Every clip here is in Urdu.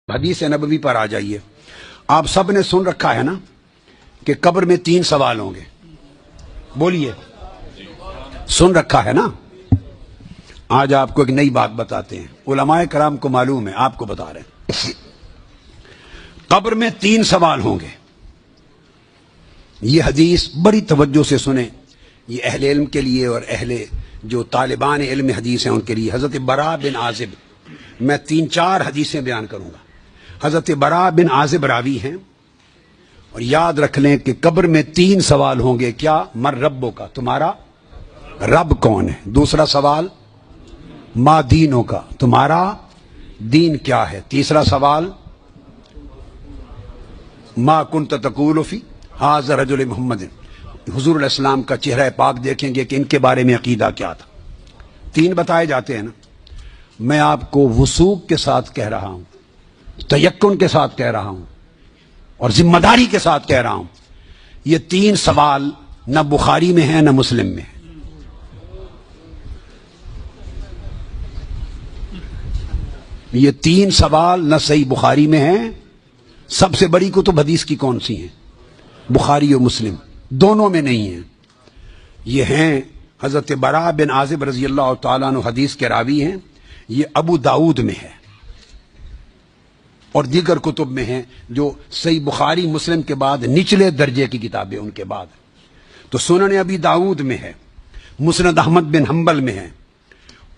حدیث نبوی پر آ جائیے۔ آپ سب نے سن رکھا ہے نا کہ قبر میں 3 سوال ہوں گے، بولیے سن رکھا ہے نا؟ آج آپ کو ایک نئی بات بتاتے ہیں، علماء کرام کو معلوم ہے، آپ کو بتا رہے ہیں۔ قبر میں 3 سوال ہوں گے۔ یہ حدیث بڑی توجہ سے سنیں، یہ اہل علم کے لیے اور اہل جو طالبان علم حدیث ہیں ان کے لیے۔ حضرت براء بن عازب، میں 3-4 حدیثیں بیان کروں گا۔ حضرت براء بن عازب راوی ہیں، اور یاد رکھ لیں کہ قبر میں 3 سوال ہوں گے۔ کیا؟ من ربوں کا، تمہارا رب کون ہے؟ دوسرا سوال ما دینوں کا، تمہارا دین کیا ہے؟ تیسرا سوال ما کنت تقول فی ھذا رجل محمد، حضور علیہ السلام کا چہرہ پاک دیکھیں گے کہ ان کے بارے میں عقیدہ کیا تھا۔ 3 بتائے جاتے ہیں نا۔ میں آپ کو وثوق کے ساتھ کہہ رہا ہوں، تیقن کے ساتھ کہہ رہا ہوں، اور ذمہ داری کے ساتھ کہہ رہا ہوں، یہ 3 سوال نہ بخاری میں ہیں نہ مسلم میں ہیں۔ یہ 3 سوال نہ صحیح بخاری میں ہیں، سب سے بڑی کتب حدیث کی کون سی ہیں؟ بخاری و مسلم، دونوں میں نہیں ہیں۔ یہ ہیں حضرت براء بن عازب رضی اللہ تعالیٰ عنہ، حدیث کے راوی ہیں۔ یہ ابو داؤد میں ہے اور دیگر کتب میں ہیں، جو صحیح بخاری مسلم کے بعد نچلے درجے کی کتابیں ان کے بعد۔ تو سنن ابی داؤد میں ہے، مسند احمد بن حنبل میں ہے۔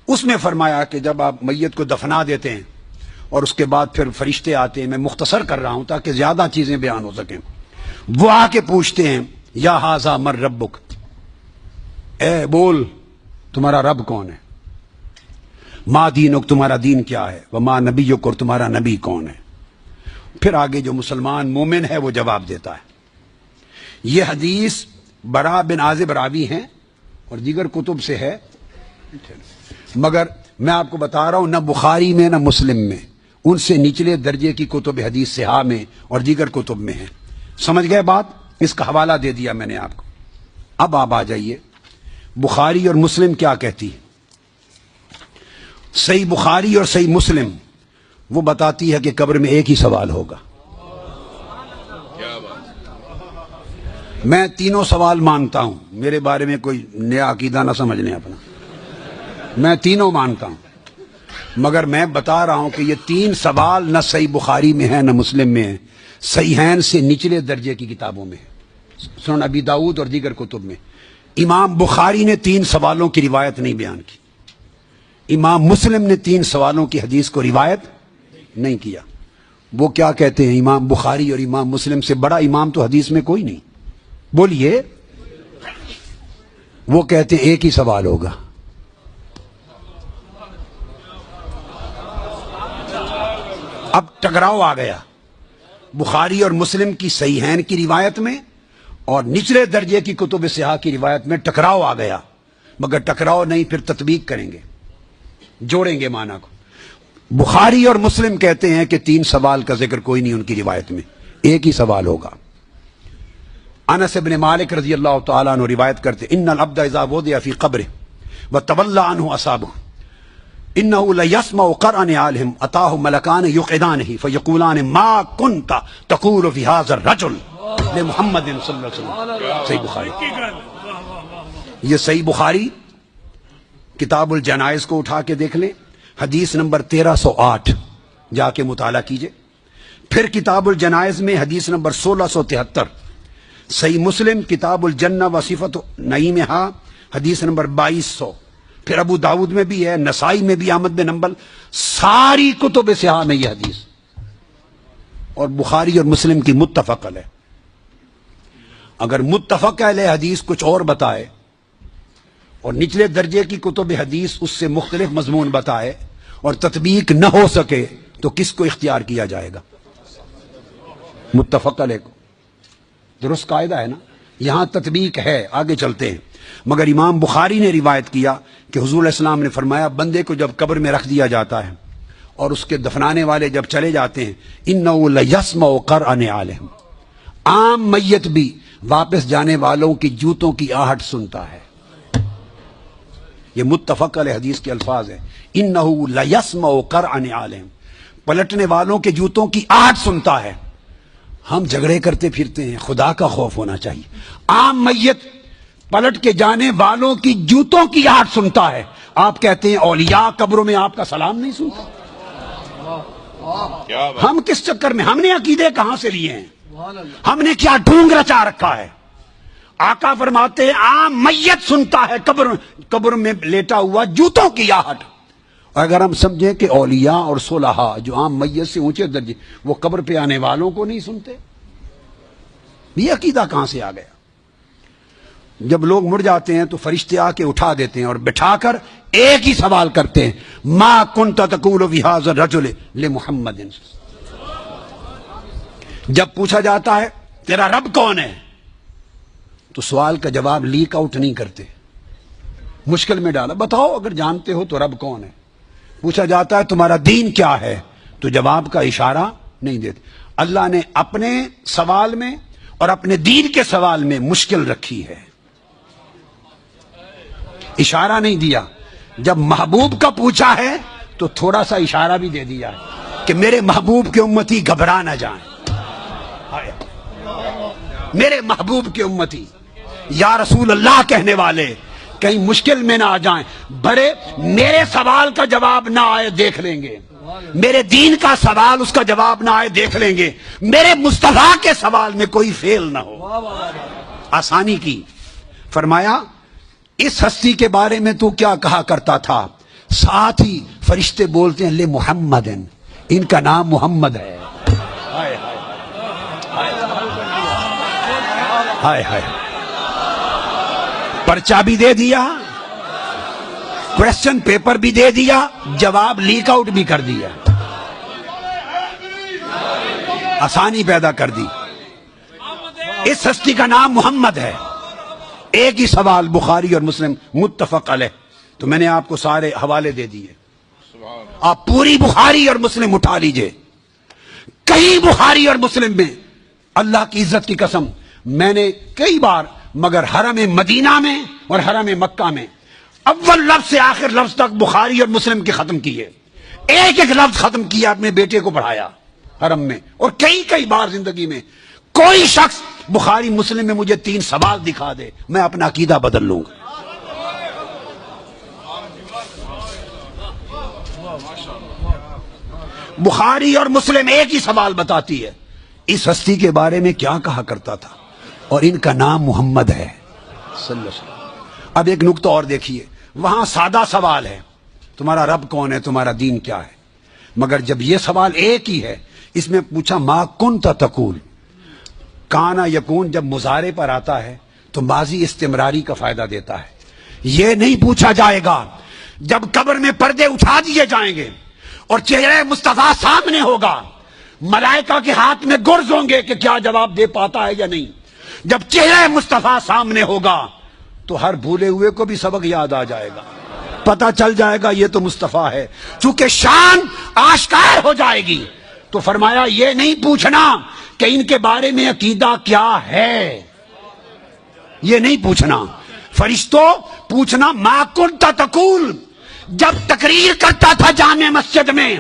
اس میں فرمایا کہ جب آپ میت کو دفنا دیتے ہیں اور اس کے بعد پھر فرشتے آتے ہیں، میں مختصر کر رہا ہوں تاکہ زیادہ چیزیں بیان ہو سکیں، وہ آ کے پوچھتے ہیں یا ھذا من ربک، اے بول تمہارا رب کون ہے؟ ما دینک، تمہارا دین کیا ہے؟ وما نبیک، اور تمہارا نبی کون ہے؟ پھر آگے جو مسلمان مومن ہے وہ جواب دیتا ہے۔ یہ حدیث براء بن عازب راوی ہیں اور دیگر کتب سے ہے، مگر میں آپ کو بتا رہا ہوں نہ بخاری میں نہ مسلم میں، ان سے نچلے درجے کی کتب حدیث صحاح میں اور دیگر کتب میں ہیں۔ سمجھ گئے بات؟ اس کا حوالہ دے دیا میں نے آپ کو۔ اب آپ آ جائیے بخاری اور مسلم کیا کہتی ہے۔ صحیح بخاری اور صحیح مسلم وہ بتاتی ہے کہ قبر میں ایک ہی سوال ہوگا۔ میں 3 سوال مانتا ہوں، میرے بارے میں کوئی نیا عقیدہ نہ سمجھ لیں اپنا، میں 3 مانتا ہوں، مگر میں بتا رہا ہوں کہ یہ 3 سوال نہ صحیح بخاری میں ہیں نہ مسلم میں ہیں، صحیحین سے نچلے درجے کی کتابوں میں ہیں، سنن ابی داؤد اور دیگر کتب میں۔ امام بخاری نے 3 سوالوں کی روایت نہیں بیان کی، امام مسلم نے 3 سوالوں کی حدیث کو روایت نہیں کیا۔ وہ کیا کہتے ہیں؟ امام بخاری اور امام مسلم سے بڑا امام تو حدیث میں کوئی نہیں، بولیے۔ وہ کہتے ہیں ایک ہی سوال ہوگا۔ اب ٹکراؤ آ گیا بخاری اور مسلم کی صحیحین کی روایت میں اور نچلے درجے کی کتب صحاح کی روایت میں ٹکراؤ آ گیا، مگر ٹکراؤ نہیں، پھر تطبیق کریں گے، جوڑیں گے معنی کو۔ بخاری اور مسلم کہتے ہیں کہ 3 سوال کا ذکر کوئی نہیں ان کی روایت میں، ایک ہی سوال ہوگا۔ انس بن مالک رضی اللہ تعالیٰ عنہ روایت کرتے ان العبد اذا وضع فی قبره وتولى عنه اصحابه انه ليسمع قرأ نعالهم اتاه ملکان یقعدانه فیقولان ما كنت تقول في هذا الرجل لمحمد صلی اللہ علیہ وسلم۔ صحیح بخاری۔ یہ صحیح بخاری کتاب الجنائز کو اٹھا کے دیکھ لیں، حدیث نمبر 1308 جا کے مطالعہ کیجئے۔ پھر کتاب الجنائز میں حدیث نمبر 1673، صحیح مسلم کتاب الجنہ و صفت نعیمہا حدیث نمبر 2200، پھر ابو داؤد میں بھی ہے، نسائی میں بھی، احمد بن حنبل، ساری کتب صحاح میں یہ حدیث، اور بخاری اور مسلم کی متفق علیہ۔ اگر متفق علیہ حدیث کچھ اور بتائے اور نچلے درجے کی کتب حدیث اس سے مختلف مضمون بتائے اور تطبیق نہ ہو سکے تو کس کو اختیار کیا جائے گا؟ متفق علیہ کو۔ درست قاعدہ ہے نا؟ یہاں تطبیق ہے، آگے چلتے ہیں۔ مگر امام بخاری نے روایت کیا کہ حضور علیہ السلام نے فرمایا بندے کو جب قبر میں رکھ دیا جاتا ہے اور اس کے دفنانے والے جب چلے جاتے ہیں، اِنَّهُ لَيَسْمَعُ قَرْعَ نِعَالِهِمْ، عام میت بھی واپس جانے والوں کی جوتوں کی آہٹ سنتا ہے۔ یہ متفق علیہ حدیث کے الفاظ ہیں، اِنَّهُ لَيَسْمَعُ قَرْعَ نِعَالِهِمْ، پلٹنے والوں کے جوتوں کی آہٹ سنتا ہے. ہم جھگڑے کرتے پھرتے ہیں, خدا کا خوف ہونا چاہیے. عام میت پلٹ کے جانے والوں کی جوتوں کی آہٹ سنتا ہے. آپ کہتے ہیں اولیاء قبروں میں آپ کا سلام نہیں سنتا. ہم کس چکر میں, ہم نے عقیدے کہاں سے لیے ہیں, ہم نے کیا ڈھونگ رچا رکھا ہے. آقا فرماتے ہیں عام میت سنتا ہے قبر میں لیٹا ہوا جوتوں کی آہٹ. اگر ہم سمجھیں کہ اولیاء اور صلحاء جو عام میت سے اونچے درجے وہ قبر پہ آنے والوں کو نہیں سنتے, یہ عقیدہ کہاں سے آ گیا؟ جب لوگ مر جاتے ہیں تو فرشتے آ کے اٹھا دیتے ہیں اور بٹھا کر ایک ہی سوال کرتے ہیں, ما کنت تقول فی ھذا الرجل لمحمد. جب پوچھا جاتا ہے تیرا رب کون ہے تو سوال کا جواب لیک آؤٹ نہیں کرتے, مشکل میں ڈالا, بتاؤ اگر جانتے ہو تو رب کون ہے. پوچھا جاتا ہے تمہارا دین کیا ہے تو جواب کا اشارہ نہیں دیتے. اللہ نے اپنے سوال میں اور اپنے دین کے سوال میں مشکل رکھی ہے, اشارہ نہیں دیا. جب محبوب کا پوچھا ہے تو تھوڑا سا اشارہ بھی دے دیا ہے کہ میرے محبوب کے امتی گھبرا نہ جائیں. میرے محبوب کے امتی یا رسول اللہ کہنے والے کہیں مشکل میں نہ آ جائیں. بڑے میرے سوال کا جواب نہ آئے دیکھ لیں گے, میرے دین کا سوال اس کا جواب نہ آئے دیکھ لیں گے, میرے مصطفیٰ کے سوال میں کوئی فیل نہ ہو. آسانی کی. فرمایا اس ہستی کے بارے میں تو کیا کہا کرتا تھا؟ ساتھ ہی فرشتے بولتے ہیں لے محمد, ان کا نام محمد ہے. ہائے ہائے, پرچہ بھی دے دیا, کوشچن پیپر بھی دے دیا, جواب لیک آؤٹ بھی کر دیا, آسانی پیدا کر دی. اس ہستی کا نام محمد ہے. ایک ہی سوال بخاری اور مسلم متفق علیہ, تو میں نے آپ کو سارے حوالے دے دیے, آپ پوری بخاری اور مسلم اٹھا لیجئے. کئی بخاری اور مسلم میں اللہ کی عزت کی قسم میں نے کئی بار, مگر حرم مدینہ میں اور حرم مکہ میں اول لفظ سے آخر لفظ تک بخاری اور مسلم کے ختم کیے, ایک ایک لفظ ختم کیا, اپنے بیٹے کو پڑھایا حرم میں. اور کئی بار زندگی میں کوئی شخص بخاری مسلم میں مجھے 3 سوال دکھا دے, میں اپنا عقیدہ بدل لوں گا. بخاری اور مسلم ایک ہی سوال بتاتی ہے, اس ہستی کے بارے میں کیا کہا کرتا تھا, اور ان کا نام محمد ہے صلی اللہ علیہ وسلم. اب ایک نقطہ اور دیکھیے, وہاں سادہ سوال ہے تمہارا رب کون ہے, تمہارا دین کیا ہے, مگر جب یہ سوال ایک ہی ہے, اس میں پوچھا ما کنت تقول, کانا یکون جب مضارع پر آتا ہے تو ماضی استمراری کا فائدہ دیتا ہے. یہ نہیں پوچھا جائے گا جب قبر میں پردے اٹھا دیے جائیں گے اور چہرہ مصطفیٰ سامنے ہوگا, ملائکہ کے ہاتھ میں گرز ہوں گے کہ کیا جواب دے پاتا ہے یا نہیں. جب چہرہ مصطفیٰ سامنے ہوگا تو ہر بھولے ہوئے کو بھی سبق یاد آ جائے گا, پتہ چل جائے گا یہ تو مصطفیٰ ہے. چونکہ شان آشکار ہو جائے گی تو فرمایا یہ نہیں پوچھنا کہ ان کے بارے میں عقیدہ کیا ہے, یہ نہیں پوچھنا. فرشتوں پوچھنا ما کنت تقول, جب تقریر کرتا تھا جامع مسجد میں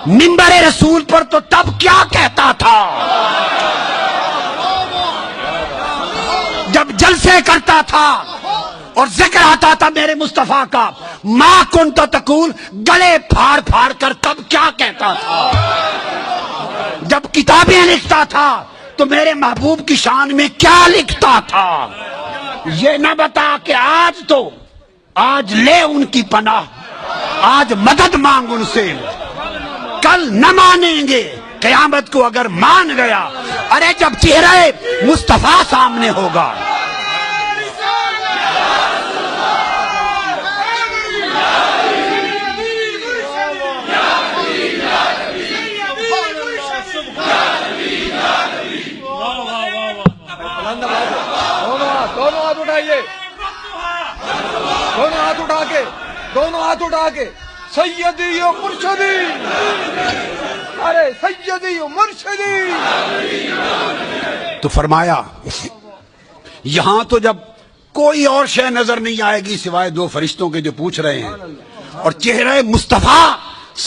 منبر رسول پر تو تب کیا کہتا تھا, جب جلسے کرتا تھا اور ذکر آتا تھا میرے مصطفیٰ کا, ما کنت تقول گلے پھاڑ پھاڑ کر تب کیا کہتا تھا, جب کتابیں لکھتا تھا تو میرے محبوب کی شان میں کیا لکھتا تھا. یہ نہ بتا کہ آج لے ان کی پناہ, آج مدد مانگ ان سے, کل نہ مانیں گے, قیامت کو اگر مان گیا. ارے جب چہرہ مصطفیٰ سامنے ہوگا, دونوں ہاتھ اٹھا کے سیدی و مرشدی, ارے سیدی و مرشدی. تو فرمایا یہاں تو جب کوئی اور شے نظر نہیں آئے گی سوائے 2 فرشتوں کے جو پوچھ رہے ہیں, اور چہرہ مصطفیٰ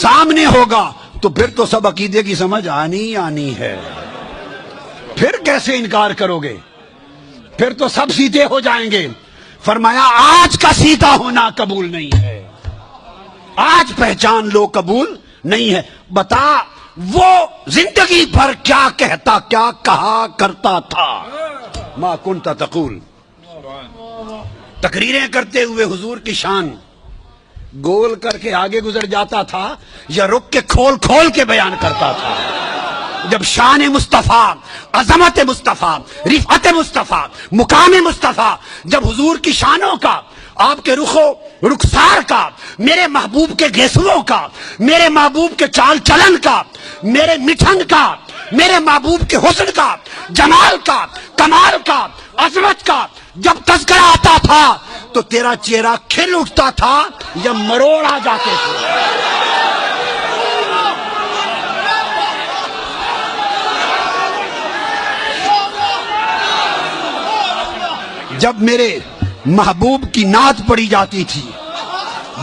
سامنے ہوگا تو پھر تو سب عقیدے کی سمجھ آنی ہے، پھر کیسے انکار کرو گے؟ پھر تو سب سیدھے ہو جائیں گے۔ فرمایا آج کا سیدھا ہونا قبول نہیں ہے، آج پہچان لو قبول نہیں ہے۔ بتا وہ زندگی بھر کیا کہتا، کیا کہا کرتا تھا؟ ما کنت تقول، تقریریں کرتے ہوئے حضور کی شان گول کر کے آگے گزر جاتا تھا یا رک کے کھول کھول کے بیان کرتا تھا؟ جب شان مصطفیٰ، عظمت مصطفیٰ، رفعت مصطفیٰ، مقام مصطفیٰ، جب حضور کی شانوں کا، آپ کے رخسار کا، میرے محبوب کے گھیسلوں کا، میرے محبوب کے چال چلن کا، میرے مٹھن کا، میرے محبوب کے حسن کا، جمال کا، کمال کا، عظمت کا جب تذکرہ آتا تھا تو تیرا چہرہ کھل اٹھتا تھا یا مروڑ آ جاتے تھے؟ جب میرے محبوب کی نعت پڑھی جاتی تھی،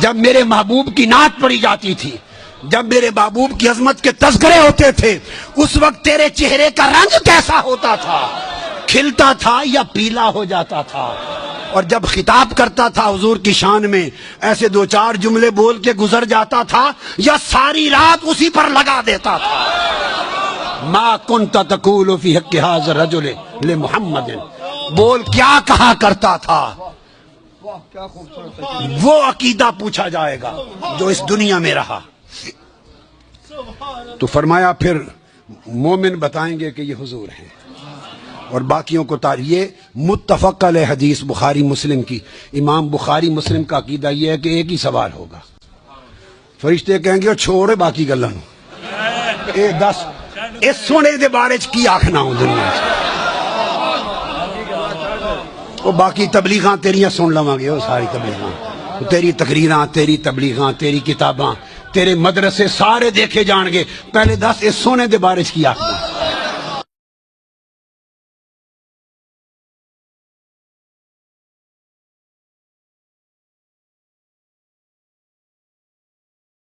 جب میرے محبوب کی نعت پڑھی جاتی تھی، جب میرے محبوب کی عظمت کے تذکرے ہوتے تھے، اس وقت تیرے چہرے کا رنگ کیسا ہوتا تھا؟ کھلتا تھا یا پیلا ہو جاتا تھا؟ اور جب خطاب کرتا تھا حضور کی شان میں، ایسے دو چار جملے بول کے گزر جاتا تھا یا ساری رات اسی پر لگا دیتا تھا؟ ما کنت تقول فی حق ھذا الرجل لمحمد، بول کیا کہا کرتا تھا؟ کیا خوبصورت، وہ عقیدہ پوچھا جائے گا جو اس دنیا میں رہا۔ تو فرمایا پھر مومن بتائیں گے کہ یہ حضور ہیں، اور باقیوں کو یہ متفق علیہ حدیث بخاری مسلم کی۔ امام بخاری مسلم کا عقیدہ یہ ہے کہ ایک ہی سوال ہوگا، فرشتے کہیں گے چھوڑے باقی گلاں اے دس اس سونے دے بارے چ کی آکھنا ہوں دنیا چ، وہ باقی تبلیغاں تیریاں سن لواں گے، وہ ساری تبلیغاں، تیری تقریراں، تیری تبلیغاں، تیری کتاباں، تیرے مدرسے سارے دیکھے جان گے، پہلے دس اس سونے دے بارے چ کی آکھنا۔